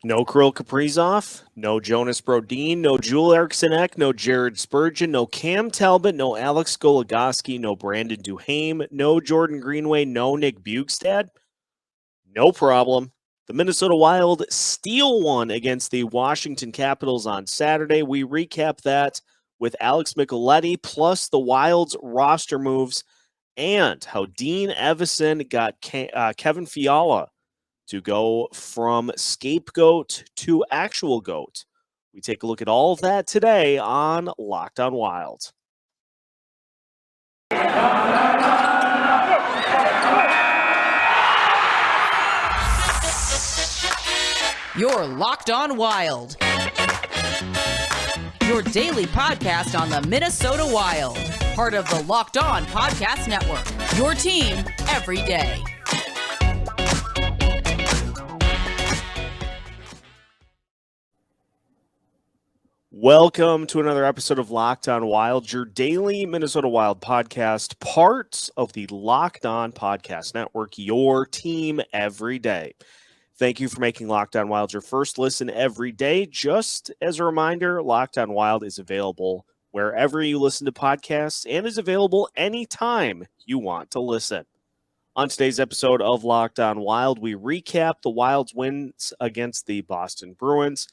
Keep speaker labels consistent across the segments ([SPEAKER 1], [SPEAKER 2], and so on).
[SPEAKER 1] No Kirill Kaprizov, no Jonas Brodin, no Joel Eriksson-Ek, no Jared Spurgeon, no Cam Talbot, no Alex Goligoski, no Brandon Duhaime, no Jordan Greenway, no Nick Bjugstad. No problem. The Minnesota Wild steal one against the Washington Capitals on Saturday. We recap that with Alex Micheletti, plus the Wild's roster moves and how Dean Evason got Kevin Fiala to go from scapegoat to actual goat. We take a look at all of that today on Locked On Wild.
[SPEAKER 2] You're Locked On Wild, your daily podcast on the Minnesota Wild, part of the Locked On Podcast Network, your team every day.
[SPEAKER 1] Welcome to another episode of Locked On Wild, your daily Minnesota Wild podcast, part of the Locked On Podcast Network, your team every day. Thank you for making Locked On Wild your first listen every day. Just as a reminder, Locked On Wild is available wherever you listen to podcasts and is available anytime you want to listen. On today's episode of Locked On Wild, we recap the Wild's wins against the Boston Bruins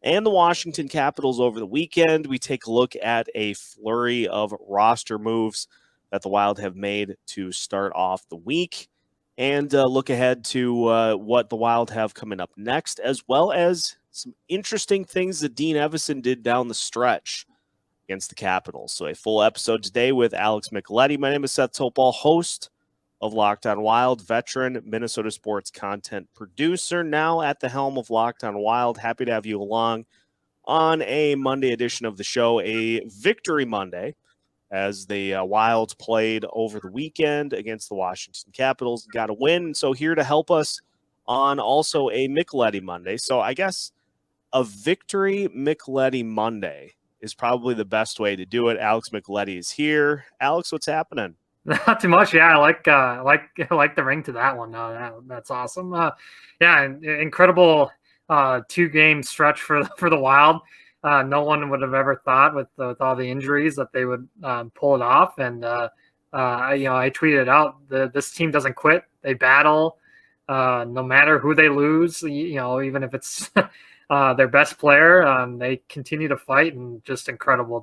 [SPEAKER 1] and the Washington Capitals over the weekend. We take a look at a flurry of roster moves that the Wild have made to start off the week and look ahead to what the Wild have coming up next, as well as some interesting things that Dean Evason did down the stretch against the Capitals. So a full episode today with Alex Micheletti. My name is Seth Topal, host of Locked On Wild, veteran Minnesota sports content producer, now at the helm of Locked On Wild. Happy to have you along on a Monday edition of the show, a Victory Monday, as the Wild played over the weekend against the Washington Capitals, got a win. So here to help us on also a Micheletti Monday. So I guess a Victory Micheletti Monday is probably the best way to do it. Alex Micheletti is here. Alex, what's happening?
[SPEAKER 3] Not too much. Yeah, I like the ring to that one. That's awesome. Incredible 2-game stretch for the Wild. No one would have ever thought with all the injuries that they would pull it off. And I tweeted out this team doesn't quit. They battle no matter who they lose. Even if it's their best player, they continue to fight, and just incredible.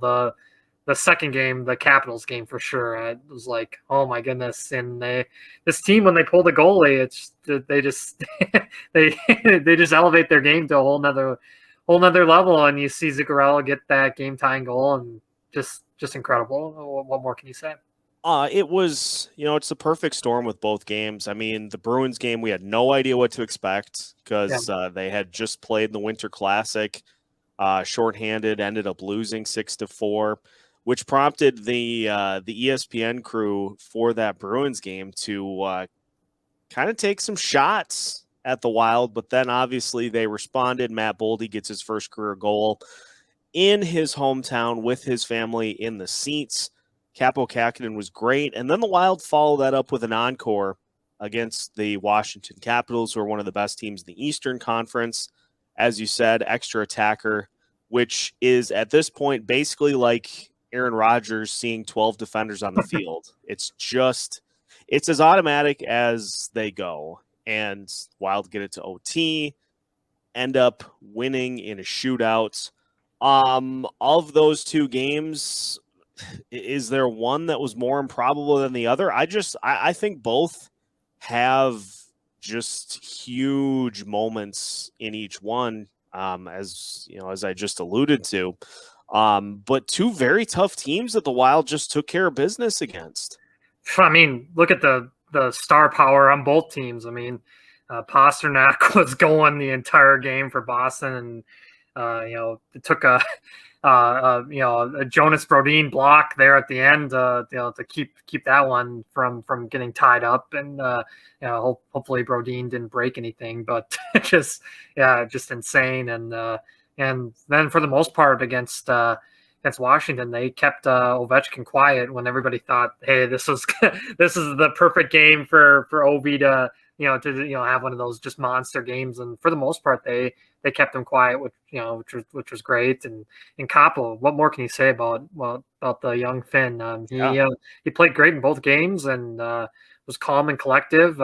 [SPEAKER 3] The second game, the Capitals game for sure, it was like, oh my goodness. And this team, when they pull the goalie, they just they just elevate their game to a whole nother level. And you see Zuccarello get that game tying goal, and just incredible. What more can you say?
[SPEAKER 1] It was, it's the perfect storm with both games. I mean, the Bruins game, we had no idea what to expect because they had just played the Winter Classic, shorthanded, ended up losing 6-4. Which prompted the ESPN crew for that Bruins game to kind of take some shots at the Wild, but then obviously they responded. Matt Boldy gets his first career goal in his hometown with his family in the seats. Kaapo Kahkonen was great, and then the Wild followed that up with an encore against the Washington Capitals, who are one of the best teams in the Eastern Conference. As you said, extra attacker, which is at this point basically like Aaron Rodgers seeing 12 defenders on the field. It's as automatic as they go. And Wild get it to OT, end up winning in a shootout. Of those two games, is there one that was more improbable than the other? I think both have just huge moments in each one, as I just alluded to. But two very tough teams that the Wild just took care of business against.
[SPEAKER 3] I mean, look at the star power on both teams. I mean, Pasternak was going the entire game for Boston, and it took a Jonas Brodin block there at the end, to keep that one from getting tied up, and hopefully Brodin didn't break anything, but just insane. And then for the most part against Washington, they kept Ovechkin quiet when everybody thought, hey, this is the perfect game for Ovi to to have one of those just monster games. And for the most part, they kept him quiet, which was great. And Kaapo, what more can you say about the young Finn? He played great in both games and was calm and collective.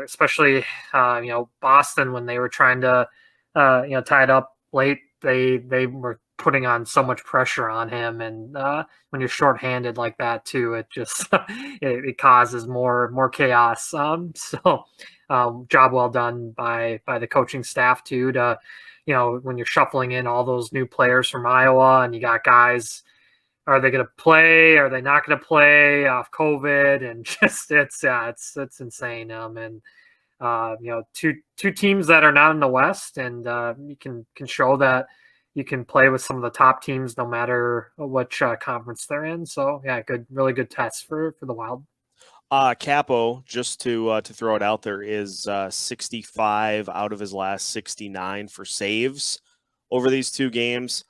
[SPEAKER 3] Especially Boston when they were trying to tie it up late, they were putting on so much pressure on him, and when you're shorthanded like that too, it just it causes more chaos. Job well done by the coaching staff too, to when you're shuffling in all those new players from Iowa and you got guys. Are they going to play? Are they not going to play off COVID? And just it's insane. Two teams that are not in the West, and you can show that you can play with some of the top teams no matter which conference they're in. So yeah, really good test for the Wild.
[SPEAKER 1] Kaapo, just to throw it out there, is 65 out of his last 69 for saves over these two games.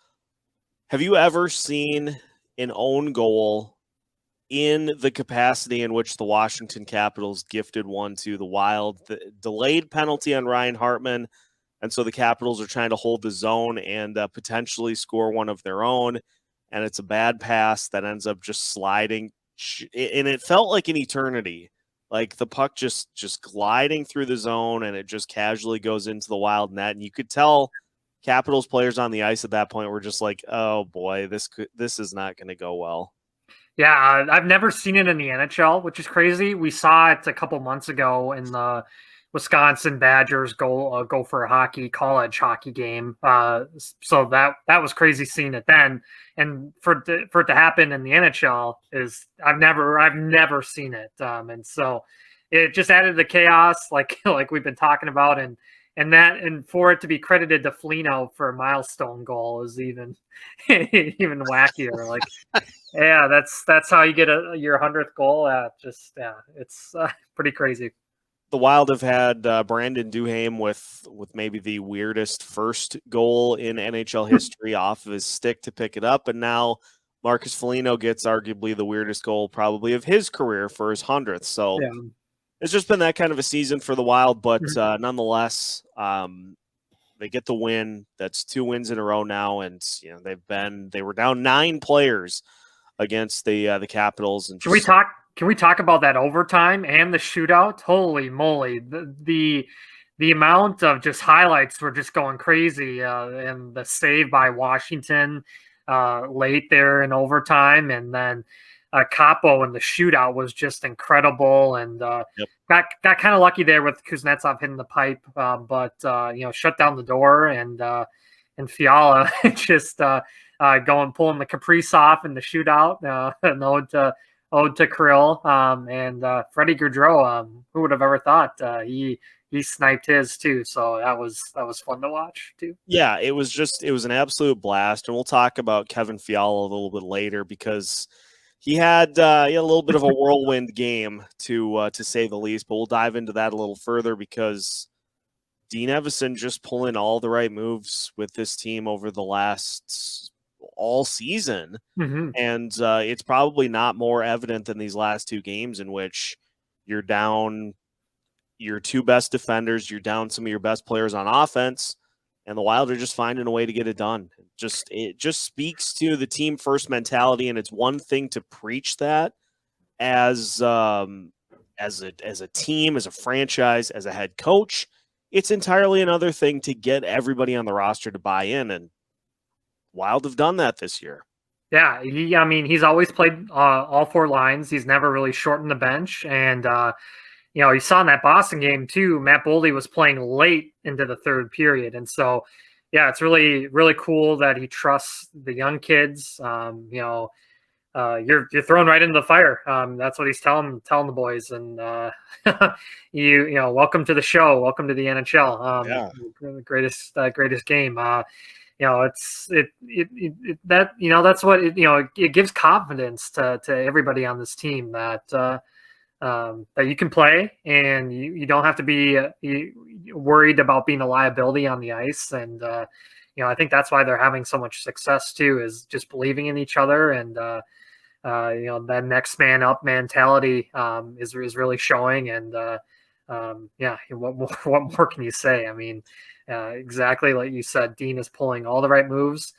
[SPEAKER 1] Have you ever seen an own goal in the capacity in which the Washington Capitals gifted one to the Wild? The delayed penalty on Ryan Hartman, and so the Capitals are trying to hold the zone and potentially score one of their own, and it's a bad pass that ends up just sliding, and it felt like an eternity. Like the puck just gliding through the zone, and it just casually goes into the Wild net, and you could tell Capitals players on the ice at that point were just like, oh boy, this is not going to go well.
[SPEAKER 3] Yeah, I've never seen it in the NHL, which is crazy. We saw it a couple months ago in the Wisconsin Badgers go for a college hockey game. So that was crazy seeing it then, and for it to happen in the NHL is I've never seen it. And so it just added the chaos, like we've been talking about, and for it to be credited to Foligno for a milestone goal is even wackier. Like, yeah, that's how you get your 100th goal. It's pretty crazy.
[SPEAKER 1] The Wild have had Brandon Duhaime with maybe the weirdest first goal in NHL history off of his stick to pick it up, and now Marcus Foligno gets arguably the weirdest goal probably of his career for his 100th. So. Yeah. It's just been that kind of a season for the Wild, but nonetheless, they get the win. That's 2 wins in a row now, and they were down 9 players against the Capitals. And
[SPEAKER 3] Can we talk about that overtime and the shootout? Holy moly! The amount of just highlights were just going crazy, and the save by Washington late there in overtime, and then. Kaapo in the shootout was just incredible, and got kind of lucky there with Kuznetsov hitting the pipe, but shut down the door, and Fiala just pulling the Kaprizov in the shootout, an ode to Kirill, and Freddie Gaudreau. Who would have ever thought he sniped his too? So that was fun to watch too.
[SPEAKER 1] Yeah, it was an absolute blast, and we'll talk about Kevin Fiala a little bit later because. He had a little bit of a whirlwind game to say the least, but we'll dive into that a little further because Dean Evason just pulling all the right moves with this team over the last all season, and it's probably not more evident than these last 2 games in which you're down your 2 best defenders, you're down some of your best players on offense. And the Wild are just finding a way to get it done. It just speaks to the team first mentality, and it's one thing to preach that as a team, as a franchise, as a head coach. It's entirely another thing to get everybody on the roster to buy in, and Wild have done that this year.
[SPEAKER 3] Yeah, he's always played all 4 lines. He's never really shortened the bench, and you saw in that Boston game too, Matt Boldy was playing late into the 3rd period. And so, yeah, it's really, really cool that he trusts the young kids. You're thrown right into the fire. That's what he's telling the boys. And welcome to the show. Welcome to the NHL. Greatest game. That's what it gives confidence to everybody on this team that you can play and you don't have to be worried about being a liability on the ice. And, I think that's why they're having so much success too, is just believing in each other. And, that next man up mentality is really showing. And what more can you say? I mean, exactly like you said, Dean is pulling all the right moves.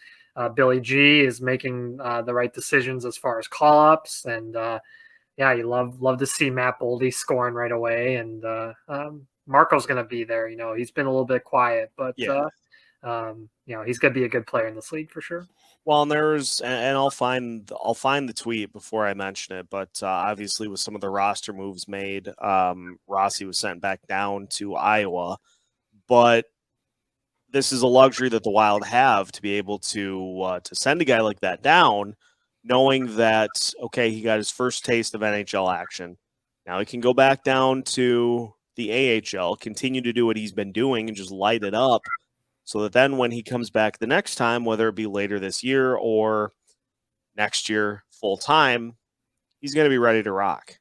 [SPEAKER 3] Billy G is making the right decisions as far as call ups, and you love to see Matt Boldy scoring right away, and Marco's going to be there. He's been a little bit quiet, but
[SPEAKER 1] Yeah.
[SPEAKER 3] he's going to be a good player in this league for sure.
[SPEAKER 1] Well, and I'll find the tweet before I mention it, but obviously with some of the roster moves made, Rossi was sent back down to Iowa, but this is a luxury that the Wild have to be able to send a guy like that down, knowing that okay, he got his first taste of NHL action. Now he can go back down to the AHL, continue to do what he's been doing, and just light it up. So that then when he comes back the next time, whether it be later this year or next year full time, he's going to be ready to rock.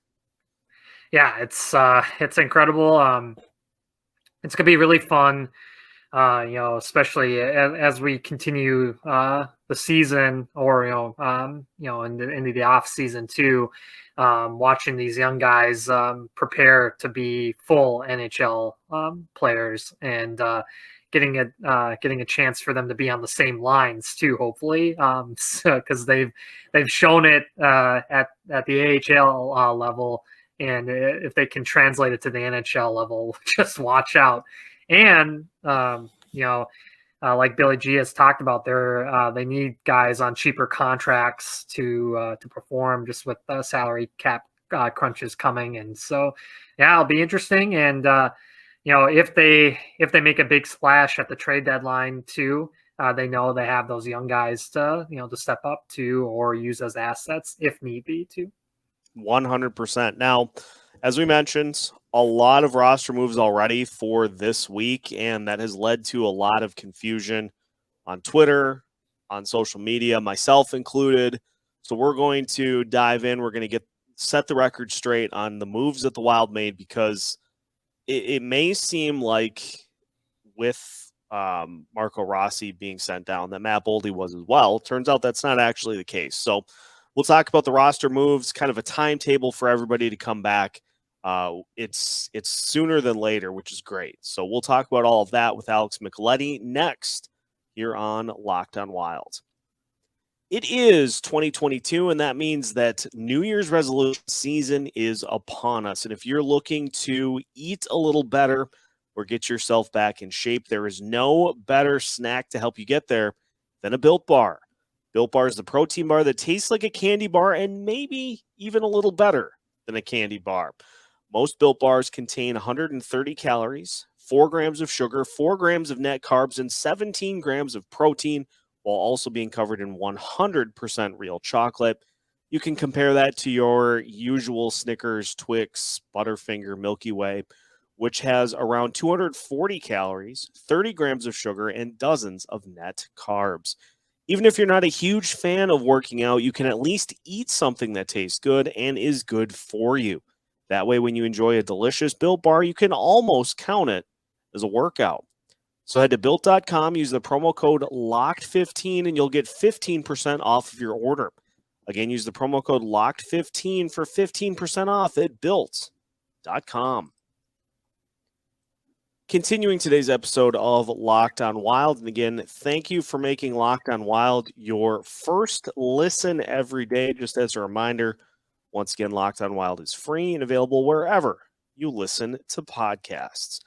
[SPEAKER 3] Yeah, it's incredible. It's going to be really fun, especially as we continue the season, or into the off season too. Watching these young guys prepare to be full NHL players, and getting a chance for them to be on the same lines too, hopefully, because they've shown it at the AHL level, and if they can translate it to the NHL level, just watch out. And like Billy G has talked about, they need guys on cheaper contracts to perform, just with salary cap crunches coming. And so, yeah, it'll be interesting. And if they make a big splash at the trade deadline too, they know they have those young guys to step up to, or use as assets if need be too.
[SPEAKER 1] 100%. Now, as we mentioned, a lot of roster moves already for this week, and that has led to a lot of confusion on Twitter, on social media, myself included. So we're going to dive in. We're going to set the record straight on the moves that the Wild made, because it may seem like with Marco Rossi being sent down that Matt Boldy was as well. Turns out that's not actually the case. So we'll talk about the roster moves, kind of a timetable for everybody to come back. It's sooner than later, which is great. So we'll talk about all of that with Alex Micheletti next here on Locked on Wild. It is 2022, and that means that New Year's resolution season is upon us. And if you're looking to eat a little better or get yourself back in shape, there is no better snack to help you get there than a Built Bar. Built Bar is the protein bar that tastes like a candy bar, and maybe even a little better than a candy bar. Most Built Bars contain 130 calories, 4 grams of sugar, 4 grams of net carbs, and 17 grams of protein, while also being covered in 100% real chocolate. You can compare that to your usual Snickers, Twix, Butterfinger, Milky Way, which has around 240 calories, 30 grams of sugar, and dozens of net carbs. Even if you're not a huge fan of working out, you can at least eat something that tastes good and is good for you. That way, when you enjoy a delicious Built Bar, you can almost count it as a workout. So head to Built.com, use the promo code LOCKED15, and you'll get 15% off of your order. Again, use the promo code LOCKED15 for 15% off at Built.com. Continuing today's episode of Locked on Wild. And again, thank you for making Locked on Wild your first listen every day. Just as a reminder, once again, Locked on Wild is free and available wherever you listen to podcasts.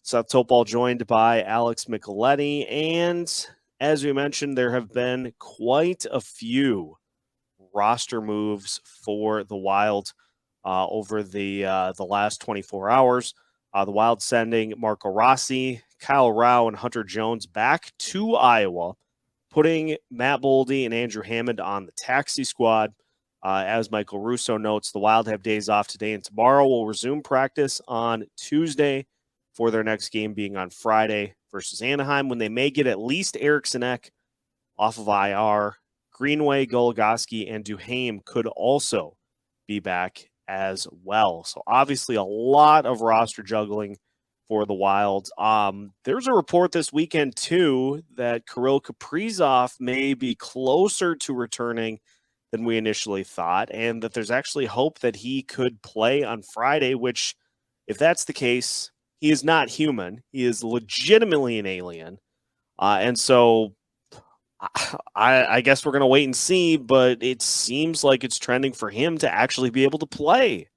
[SPEAKER 1] Seth Topol joined by Alex Micheletti. And as we mentioned, there have been quite a few roster moves for the Wild over the last 24 hours. The Wild sending Marco Rossi, Kyle Rau, and Hunter Jones back to Iowa, putting Matt Boldy and Andrew Hammond on the taxi squad. As Michael Russo notes, the Wild have days off today and tomorrow. Will resume practice on Tuesday, for their next game being on Friday versus Anaheim, when they may get at least Eriksson Ek off of IR. Greenway, Goligoski, and Duhaime could also be back as well. So obviously a lot of roster juggling for the Wild. There's a report this weekend, too, that Kirill Kaprizov may be closer to returning than we initially thought, and that there's actually hope that he could play on Friday, which, if that's the case, he is not human. He is legitimately an alien. And so I guess we're going to wait and see, but it seems like it's trending for him to actually be able to play.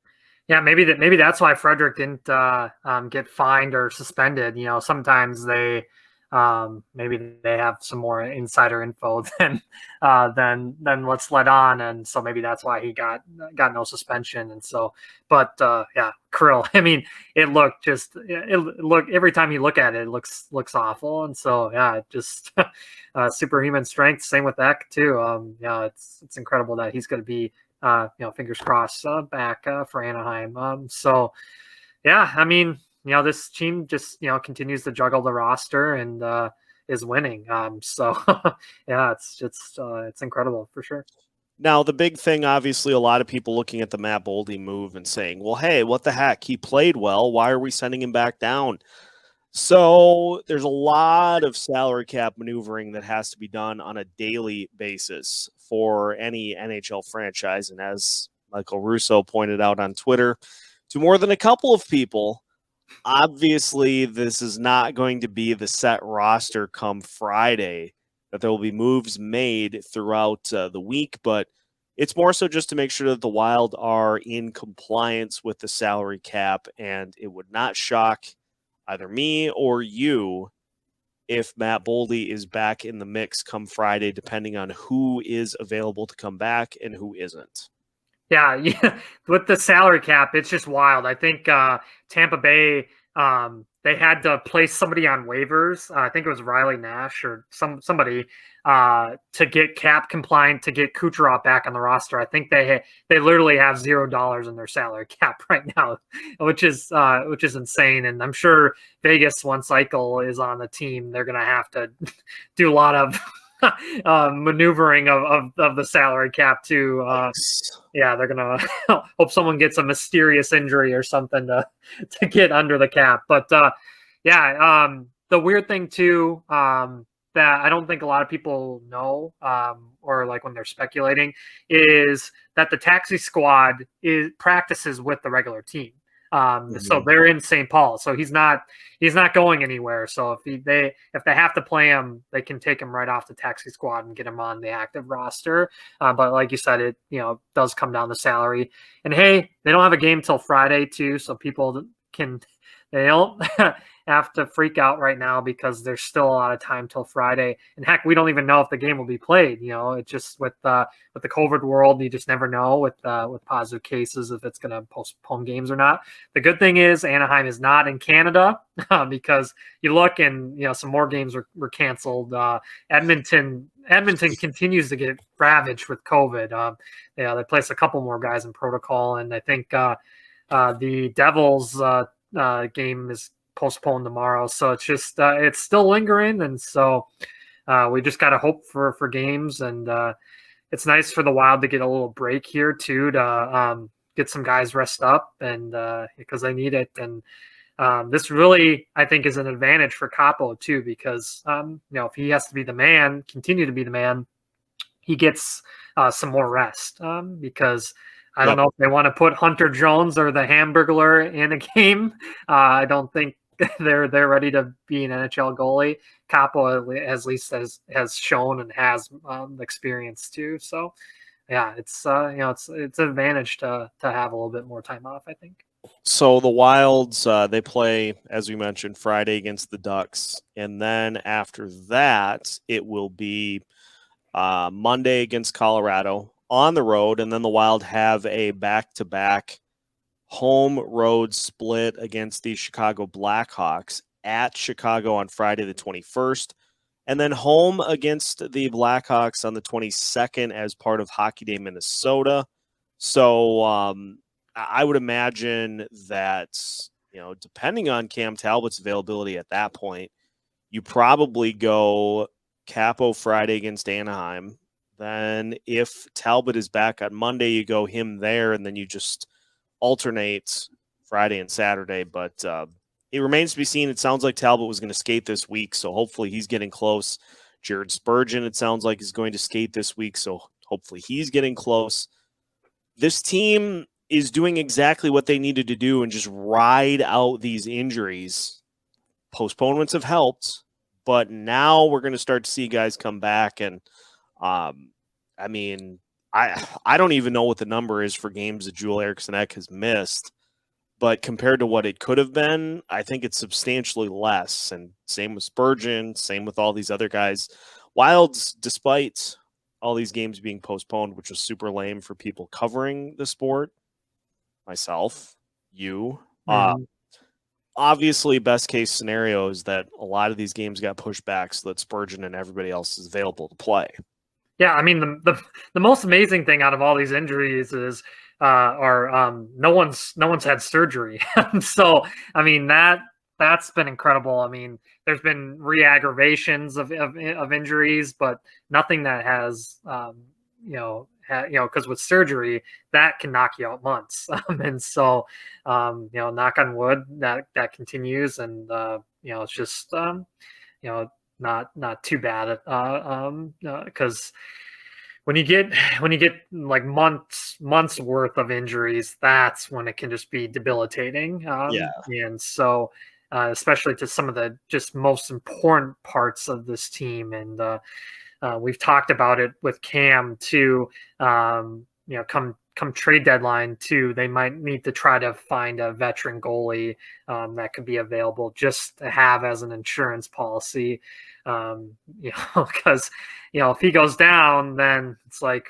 [SPEAKER 3] Yeah, maybe that's why Frederick didn't get fined or suspended. Sometimes they maybe they have some more insider info than what's let on, and so maybe that's why he got no suspension. And so, but yeah, Kirill. I mean, it looked every time you look at it, it looks awful. And so yeah, just superhuman strength. Same with Eck too. Yeah, it's incredible that he's going to be. Fingers crossed, back for Anaheim. So, yeah, I mean, this team just, continues to juggle the roster and is winning. So, yeah, it's incredible for sure.
[SPEAKER 1] Now, the big thing, obviously, a lot of people looking at the Matt Boldy move and saying, well, hey, what the heck? He played well. Why are we sending him back down? So there's a lot of salary cap maneuvering that has to be done on a daily basis for any NHL franchise. And as Michael Russo pointed out on Twitter to more than a couple of people, obviously this is not going to be the set roster come Friday, that there will be moves made throughout the week, but it's more so just to make sure that the Wild are in compliance with the salary cap, and it would not shock either me or you if Matt Boldy is back in the mix come Friday, depending on who is available to come back and who isn't.
[SPEAKER 3] Yeah, with the salary cap, it's just wild. I think Tampa Bay, they had to place somebody on waivers. I think it was Riley Nash or somebody to get cap compliant to get Kucherov back on the roster. I think they literally have $0 in their salary cap right now, which is insane. And I'm sure Vegas, once Eichel is on the team, they're going to have to do a lot of maneuvering of the salary cap too. Yeah, they're gonna hope someone gets a mysterious injury or something to get under the cap. But yeah, the weird thing too that I don't think a lot of people know, or like when they're speculating, is that the taxi squad practices with the regular team. So they're in St. Paul, so he's not going anywhere. So if they have to play him, they can take him right off the taxi squad and get him on the active roster. But like you said, it does come down to salary. And hey, they don't have a game till Friday too, so people they don't have to freak out right now because there's still a lot of time till Friday. And heck, we don't even know if the game will be played. It's just with the COVID world, you just never know with positive cases if it's going to postpone games or not. The good thing is Anaheim is not in Canada because you look and some more games were canceled. Edmonton continues to get ravaged with COVID. They placed a couple more guys in protocol, and I think the Devils game is postponed tomorrow, so it's just it's still lingering, and so we just got to hope for games. And it's nice for the Wild to get a little break here too, to get some guys rest up, and because they need it. And this really, I think, is an advantage for Kaapo too, because if he has to be the man, continue to be the man, he gets some more rest, because I don't know if they want to put Hunter Jones or the Hamburglar in a game. I don't think they're ready to be an NHL goalie. Kaapo at least has shown and has experience too. So yeah, it's it's an advantage to have a little bit more time off, I think.
[SPEAKER 1] So the Wilds, they play, as we mentioned, Friday against the Ducks, and then after that it will be Monday against Colorado on the road, and then the Wild have a back-to-back home road split against the Chicago Blackhawks at Chicago on Friday the 21st, and then home against the Blackhawks on the 22nd as part of Hockey Day Minnesota. So I would imagine that, depending on Cam Talbot's availability at that point, you probably go Kaapo Friday against Anaheim. Then if Talbot is back on Monday, you go him there, and then you just alternate Friday and Saturday. But it remains to be seen. It sounds like Talbot was going to skate this week, so hopefully he's getting close. Jared Spurgeon, it sounds like, is going to skate this week, so Hopefully he's getting close. This team is doing exactly what they needed to do and just ride out these injuries. Postponements have helped, but now we're going to start to see guys come back. And I mean, I don't even know what the number is for games that Joel Eriksson Ek has missed, but compared to what it could have been, I think it's substantially less. And same with Spurgeon, same with all these other guys. Wilds, despite all these games being postponed, which was super lame for people covering the sport, myself, you, obviously best case scenario is that a lot of these games got pushed back so that Spurgeon and everybody else is available to play.
[SPEAKER 3] Yeah, I mean the most amazing thing out of all these injuries is no one's had surgery. So I mean that's been incredible. I mean, there's been re-aggravations of injuries, but nothing that has because with surgery that can knock you out months. And so knock on wood that continues, and it's just not too bad because when you get like months worth of injuries, that's when it can just be debilitating. And so especially to some of the just most important parts of this team. And we've talked about it with Cam too. Come trade deadline too, they might need to try to find a veteran goalie that could be available just to have as an insurance policy. Because if he goes down, then it's like,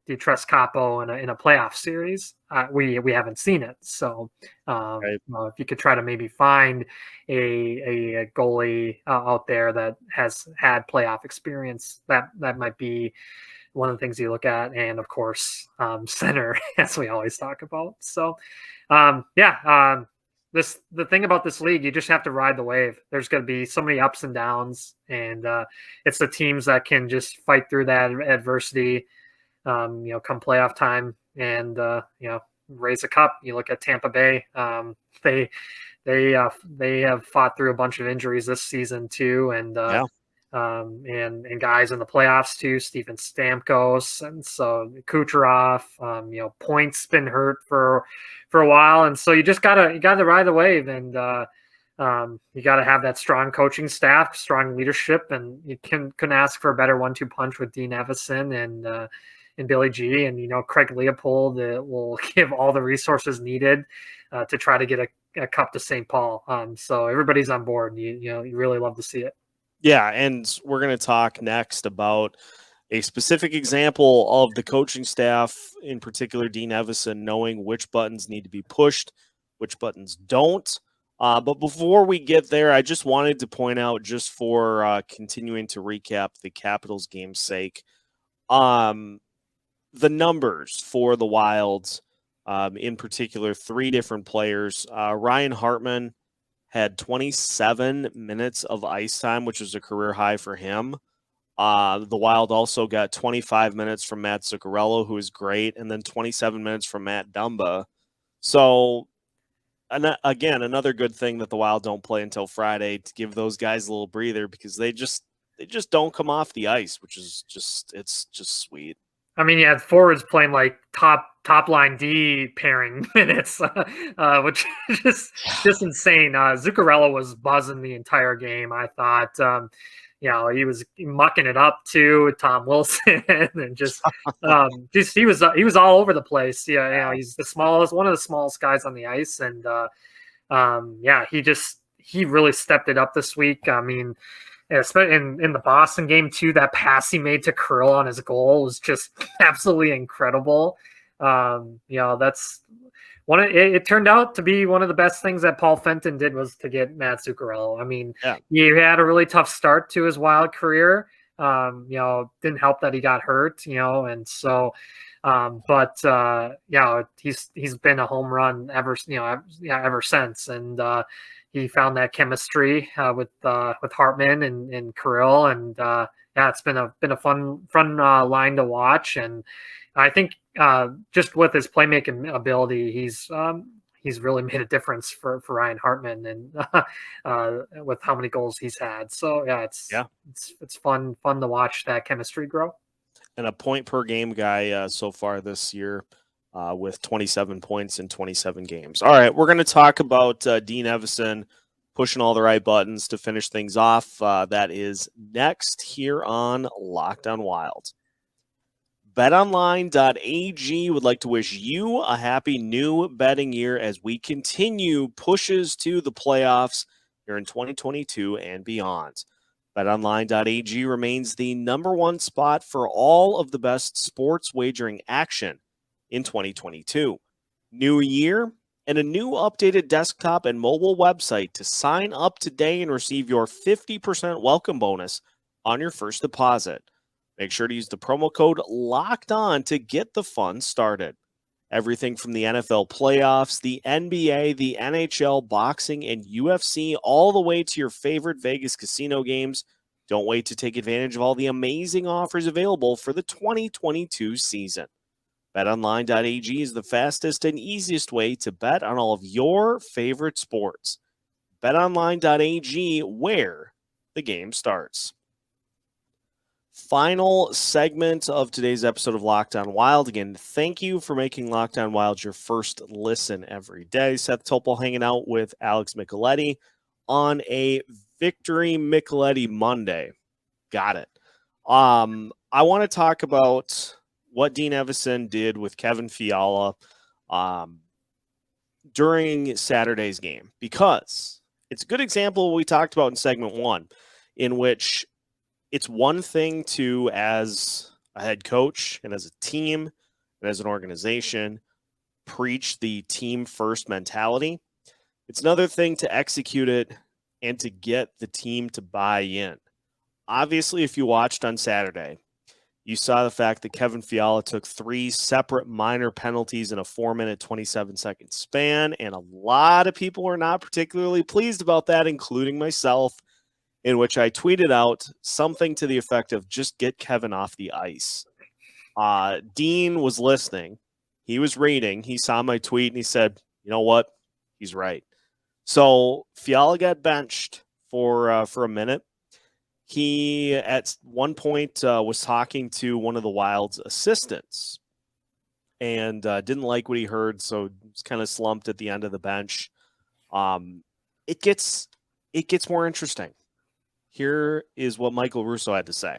[SPEAKER 3] do you trust Kaapo in a playoff series? We haven't seen it, so
[SPEAKER 1] Right.
[SPEAKER 3] if you could try to maybe find a goalie out there that has had playoff experience, that might be one of the things you look at. And of course, center, as we always talk about. So the thing about this league, you just have to ride the wave. There's going to be so many ups and downs, and it's the teams that can just fight through that adversity, come playoff time, and raise a cup. You look at Tampa Bay; they have fought through a bunch of injuries this season too, and guys in the playoffs too, Steven Stamkos, and so Kucherov. Point's been hurt for a while, and so you gotta ride the wave, and you gotta have that strong coaching staff, strong leadership, and you couldn't ask for a better 1-2 punch with Dean Evason and Billy G, and Craig Leopold will give all the resources needed to try to get a cup to St. Paul. So everybody's on board. You really love to see it.
[SPEAKER 1] Yeah, and we're going to talk next about a specific example of the coaching staff, in particular Dean Evason, knowing which buttons need to be pushed, which buttons don't. But before we get there, I just wanted to point out, just for continuing to recap the Capitals game's sake, the numbers for the Wilds, in particular, 3 different players. Ryan Hartman had 27 minutes of ice time, which was a career high for him. The Wild also got 25 minutes from Matt Zuccarello, who is great, and then 27 minutes from Matt Dumba. So, again, another good thing that the Wild don't play until Friday, to give those guys a little breather, because they just don't come off the ice, which is it's just sweet.
[SPEAKER 3] I mean, yeah, forwards playing like top line D pairing minutes, which is just insane. Zuccarello was buzzing the entire game. I thought, he was mucking it up too with Tom Wilson, and just he was all over the place. Yeah, he's one of the smallest guys on the ice, and he really stepped it up this week. I mean, especially in the Boston game too, that pass he made to Kirill on his goal was just absolutely incredible. That's it turned out to be one of the best things that Paul Fenton did, was to get Matt Zuccarello. I mean, he had a really tough start to his Wild career. Didn't help that he got hurt, and so he's been a home run ever since, and he found that chemistry with Hartman and Kirill, and it's been a fun line to watch. And I think just with his playmaking ability, he's really made a difference for Ryan Hartman, and with how many goals he's had. So it's fun to watch that chemistry grow.
[SPEAKER 1] and a point per game guy so far this year with 27 points in 27 games. All right, we're going to talk about Dean Evason pushing all the right buttons to finish things off. That is next here on Locked On Wild. BetOnline.ag would like to wish you a happy new betting year as we continue pushes to the playoffs here in 2022 and beyond. BetOnline.ag remains the number one spot for all of the best sports wagering action in 2022. New year and a new updated desktop and mobile website to sign up today and receive your 50% welcome bonus on your first deposit. Make sure to use the promo code LOCKED ON to get the fun started. Everything from the NFL playoffs, the NBA, the NHL, boxing, and UFC, all the way to your favorite Vegas casino games. Don't wait to take advantage of all the amazing offers available for the 2022 season. BetOnline.ag is the fastest and easiest way to bet on all of your favorite sports. BetOnline.ag, where the game starts. Final segment of today's episode of Locked On Wild. Again, thank you for making Locked On Wild your first listen every day. Seth Topol hanging out with Alex Micheletti on a Victory Micheletti Monday. Got it. I want to talk about what Dean Evason did with Kevin Fiala during Saturday's game, because it's a good example of what we talked about in segment one, in which it's one thing to, as a head coach and as a team and as an organization, preach the team first mentality. It's another thing to execute it and to get the team to buy in. Obviously, if you watched on Saturday, you saw the fact that Kevin Fiala took 3 separate minor penalties in a 4-minute, 27-second span, and a lot of people were not particularly pleased about that, including myself, in which I tweeted out something to the effect of just get Kevin off the ice. Dean was listening. He was reading. He saw my tweet and he said, you know what? He's right. So Fiala got benched for a minute. He, at one point, was talking to one of the Wild's assistants and didn't like what he heard, so was kind of slumped at the end of the bench. It gets more interesting. Here is what Michael Russo had to say.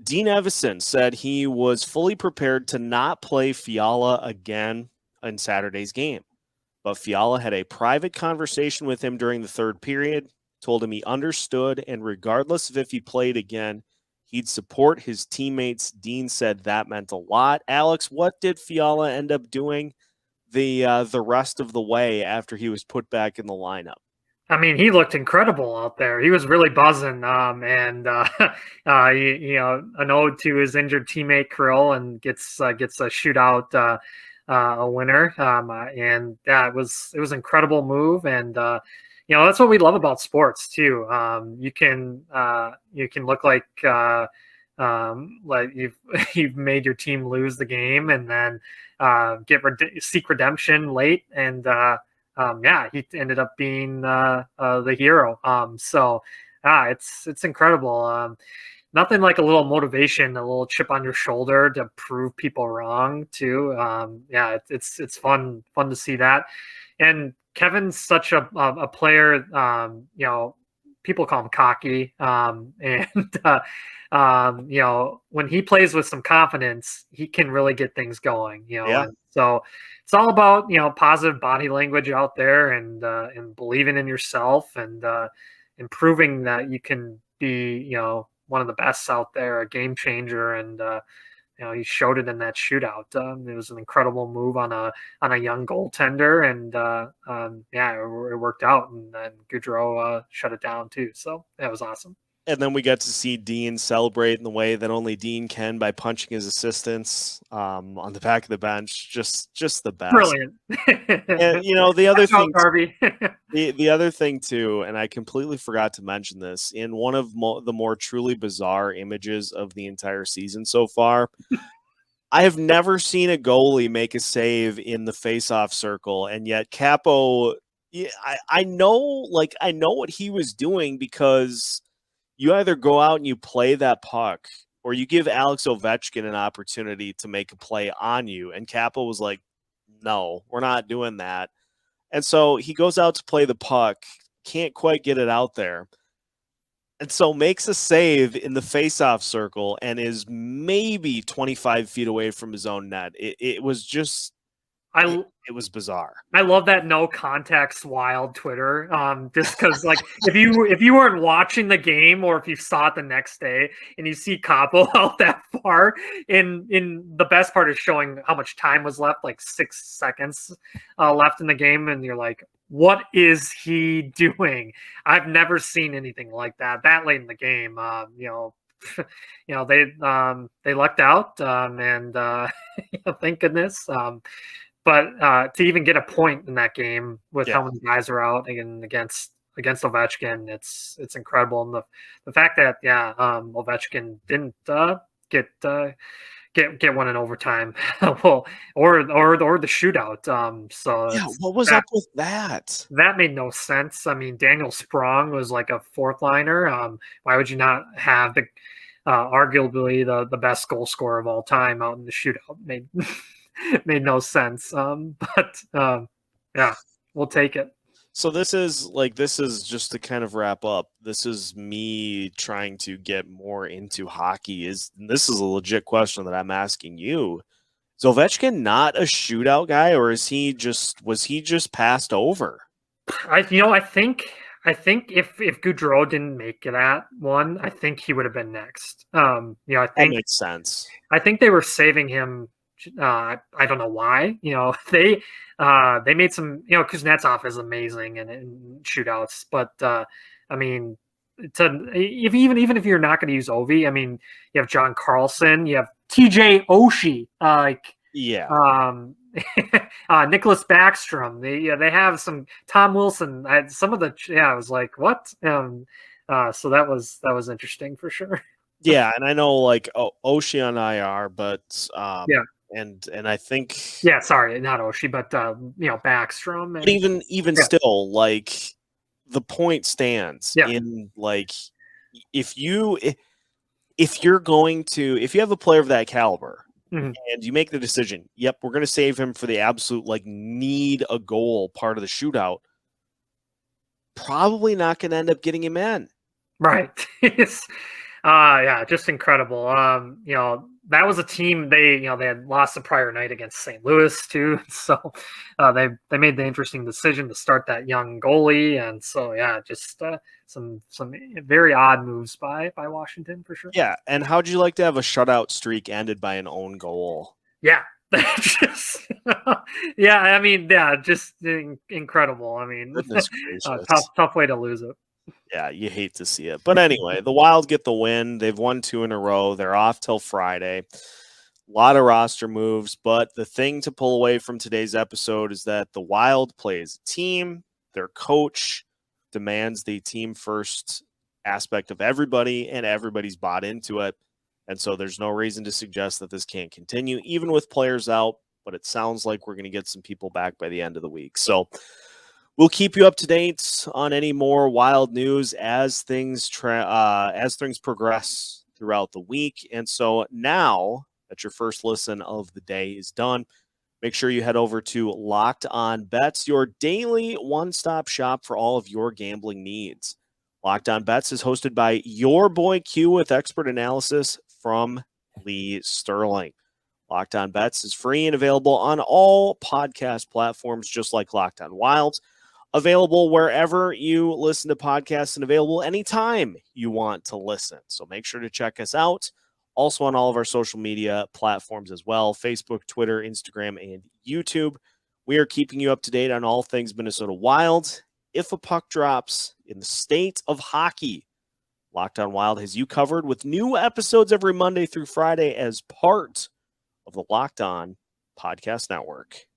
[SPEAKER 1] Dean Evason said he was fully prepared to not play Fiala again in Saturday's game. But Fiala had a private conversation with him during the third period, told him he understood, and regardless of if he played again, he'd support his teammates. Dean said that meant a lot. Alex, what did Fiala end up doing the rest of the way after he was put back in the lineup?
[SPEAKER 3] I mean, he looked incredible out there. He was really buzzing, an ode to his injured teammate Kirill, and gets a shootout, a winner, and it was incredible move, and that's what we love about sports too. You can look like you've made your team lose the game, and then seek redemption late, and he ended up being the hero. It's incredible. Nothing like a little motivation, a little chip on your shoulder to prove people wrong too. It's fun to see that. And Kevin's such a player. People call him cocky, when he plays with some confidence, he can really get things going. So it's all about positive body language out there, and believing in yourself, and proving that you can be one of the best out there, a game changer, and he showed it in that shootout. It was an incredible move on a young goaltender, and it worked out, and then Gaudreau shut it down too. So that was awesome.
[SPEAKER 1] And then we got to see Dean celebrate in the way that only Dean can, by punching his assistants on the back of the bench. Just the best.
[SPEAKER 3] Brilliant.
[SPEAKER 1] And the other thing, the other thing too, and I completely forgot to mention this, in one of the more truly bizarre images of the entire season so far, I have never seen a goalie make a save in the face-off circle, and yet Kaapo, I know what he was doing, because you either go out and you play that puck, or you give Alex Ovechkin an opportunity to make a play on you. And Kaapo was like, no, we're not doing that. And so he goes out to play the puck, can't quite get it out there. And so makes a save in the faceoff circle and is maybe 25 feet away from his own net. It was just, it was bizarre.
[SPEAKER 3] I love that no context wild Twitter. Just because, like, if you weren't watching the game or if you saw it the next day and you see Kaapo out that far, in the best part is showing how much time was left, like 6 seconds left in the game, and you're like, what is he doing? I've never seen anything like that late in the game. They lucked out, and thank goodness. But to even get a point in that game with how many guys are out against Ovechkin, it's incredible. And the fact that Ovechkin didn't get one in overtime, well, or the shootout. So
[SPEAKER 1] what was up with that?
[SPEAKER 3] That made no sense. I mean, Daniel Sprong was like a fourth liner. Why would you not have the arguably the best goal scorer of all time out in the shootout? Made no sense. But we'll take it.
[SPEAKER 1] So this is just to kind of wrap up. This is me trying to get more into hockey. This is a legit question that I'm asking you. Is Ovechkin not a shootout guy, or was he just passed over?
[SPEAKER 3] I think if Gaudreau didn't make that one, I think he would have been next. I think
[SPEAKER 1] that makes sense.
[SPEAKER 3] I think they were saving him. I don't know why. They made some. Kuznetsov is amazing in shootouts, but I mean, even if you're not going to use Ovi, I mean, you have John Carlson, you have TJ Oshie, Nicholas Backstrom. They have some Tom Wilson. Some of the I was like, what? So that was interesting for sure.
[SPEAKER 1] Yeah, and I know like Oshie on IR, but And I think
[SPEAKER 3] sorry, not Oshie, but Backstrom.
[SPEAKER 1] But even still, like the point stands in like if you have a player of that caliber and you make the decision, we're going to save him for the absolute like need a goal part of the shootout, probably not going to end up getting him in.
[SPEAKER 3] Right. Just incredible. That was a team they had lost the prior night against St. Louis too. So they made the interesting decision to start that young goalie. And so, just some very odd moves by Washington for sure.
[SPEAKER 1] Yeah. And how'd you like to have a shutout streak ended by an own goal?
[SPEAKER 3] Yeah. just incredible. I mean, tough way to lose it.
[SPEAKER 1] Yeah, you hate to see it. But anyway, the Wild get the win. They've won 2 in a row. They're off till Friday. A lot of roster moves, but the thing to pull away from today's episode is that the Wild play as a team. Their coach demands the team first aspect of everybody, and everybody's bought into it. And so there's no reason to suggest that this can't continue, even with players out. But it sounds like we're going to get some people back by the end of the week. So we'll keep you up to date on any more Wild news as things progress throughout the week. And so now that your first listen of the day is done, make sure you head over to Locked On Bets, your daily one-stop shop for all of your gambling needs. Locked On Bets is hosted by your boy Q with expert analysis from Lee Sterling. Locked On Bets is free and available on all podcast platforms, just like Locked On Wild. Available wherever you listen to podcasts and available anytime you want to listen. So make sure to check us out. Also on all of our social media platforms as well, Facebook, Twitter, Instagram, and YouTube. We are keeping you up to date on all things Minnesota Wild. If a puck drops in the state of hockey, Locked On Wild has you covered with new episodes every Monday through Friday as part of the Locked On Podcast Network.